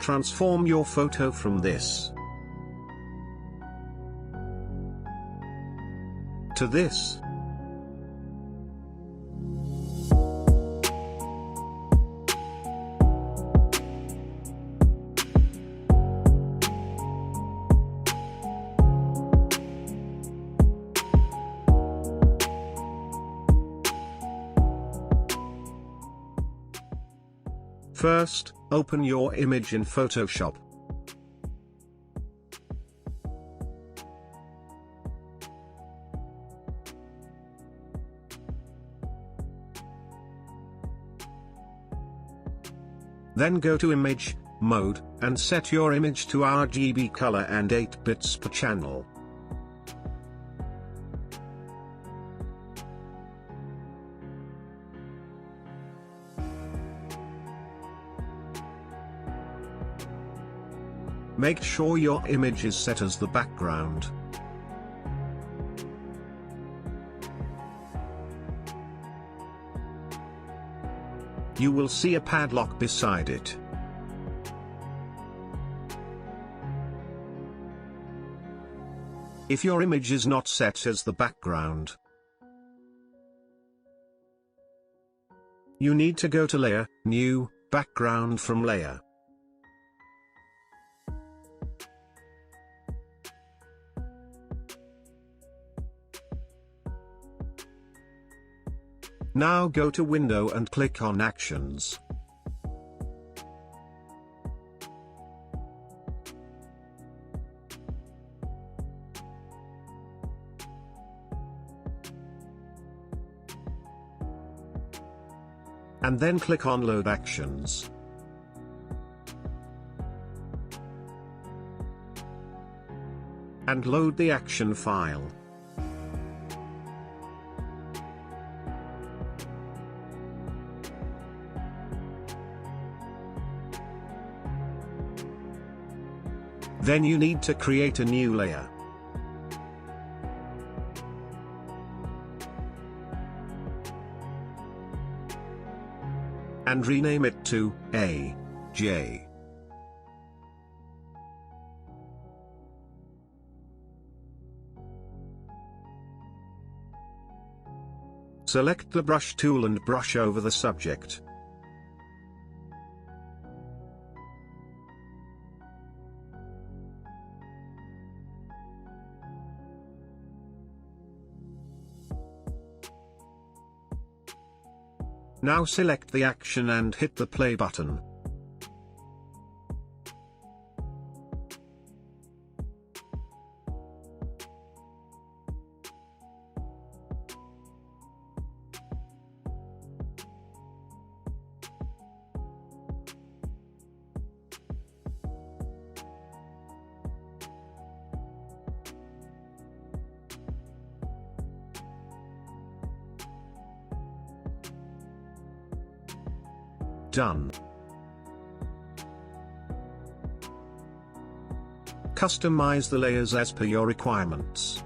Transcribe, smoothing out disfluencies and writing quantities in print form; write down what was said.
transform your photo from this to this. First, open your image in Photoshop. Then go to Image, Mode, and set your image to RGB color and 8 bits per channel. Make sure your image is set as the background. You will see a padlock beside it. If your image is not set as the background, you need to go to Layer, New, Background from Layer. Now go to Window and click on Actions. And then click on Load Actions. And load the action file. Then you need to create a new layer. And rename it to AJ. Select the brush tool and brush over the subject. Now select the action and hit the play button. Done. Customize the layers as per your requirements.